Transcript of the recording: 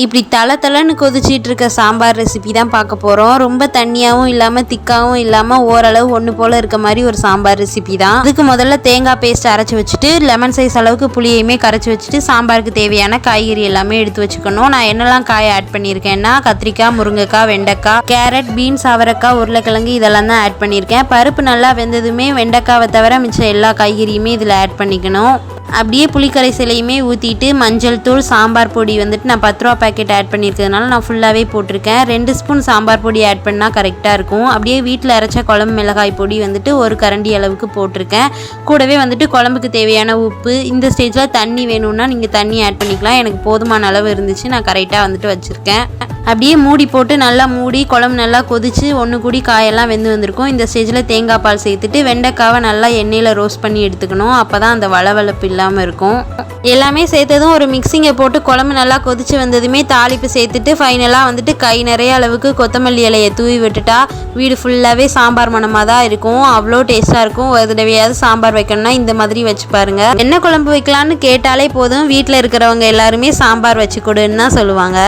இப்படி தளன்னு கொதிச்சிட்டு இருக்க சாம்பார் ரெசிபி தான் பார்க்க போகிறோம். ரொம்ப தண்ணியாகவும் இல்லாமல் திக்காகவும் இல்லாமல் ஓரளவு ஒன்று போல் இருக்க மாதிரி ஒரு சாம்பார் ரெசிபி தான். அதுக்கு முதல்ல தேங்காய் பேஸ்ட் அரைச்சி வச்சுட்டு லெமன் சைஸ் அளவுக்கு புளியையுமே கரைச்சி வச்சுட்டு சாம்பாருக்கு தேவையான காய்கறி எல்லாமே எடுத்து வச்சுக்கணும். நான் என்னெல்லாம் காய் ஆட் பண்ணியிருக்கேன்னா கத்திரிக்காய், முருங்கைக்காய், வெண்டைக்காய், கேரட், பீன்ஸ், அவரைக்காய், உருளைக்கிழங்கு இதெல்லாம் தான் ஆட் பண்ணியிருக்கேன். பருப்பு நல்லா வெந்ததுமே வெண்டைக்காவை தவிர மிச்சம் எல்லா காய்கறியுமே இதில் ஆட் பண்ணிக்கணும். அப்படியே புளிக்கரைசலையுமே ஊற்றிட்டு மஞ்சள் தூள், சாம்பார் பொடி வந்துட்டு நான் 10 ரூபா பேக்கெட் ஆட் பண்ணியிருக்கிறதுனால நான் ஃபுல்லாகவே போட்டிருக்கேன். 2 ஸ்பூன் சாம்பார் பொடி ஆட் பண்ணால் கரெக்டாக இருக்கும். அப்படியே வீட்டில் அரைச்ச குழம்பு மிளகாய் பொடி வந்துட்டு 1 கரண்டி அளவுக்கு போட்டிருக்கேன். கூடவே வந்துட்டு குழம்புக்கு தேவையான உப்பு. இந்த ஸ்டேஜில் தண்ணி வேணும்னா நீங்கள் தண்ணி ஆட் பண்ணிக்கலாம். எனக்கு போதுமான அளவு இருந்துச்சு, நான் கரெக்டாக வந்துட்டு வச்சுருக்கேன். அப்படியே மூடி போட்டு நல்லா மூடி குழம்பு நல்லா கொதிச்சு ஒன்று கூடி காயெல்லாம் வெந்து வந்திருக்கும். இந்த ஸ்டேஜில் தேங்காய் பால் சேர்த்துட்டு வெண்டைக்காவை நல்லா எண்ணெயில் ரோஸ்ட் பண்ணி எடுத்துக்கணும். அப்போ தான் அந்த வளவளப்பு இல்லாமல் இருக்கும். எல்லாமே சேர்த்ததும் ஒரு மிக்சிங்கை போட்டு குழம்பு நல்லா கொதிச்சு வந்ததுமே தாளிப்பு சேர்த்துட்டு ஃபைனலாக வந்துட்டு கை நிறைய அளவுக்கு கொத்தமல்லி இலையை தூவி விட்டுட்டா வீடு ஃபுல்லாகவே சாம்பார் மணமாக தான் இருக்கும். அவ்வளோ டேஸ்ட்டாக இருக்கும். ஒரு தடவையாவது சாம்பார் வைக்கணும்னா இந்த மாதிரி வச்சு பாருங்கள். என்ன குழம்பு வைக்கலான்னு கேட்டாலே போதும், வீட்டில் இருக்கிறவங்க எல்லாருமே சாம்பார் வச்சு கொடுன்னு தான் சொல்லுவாங்க.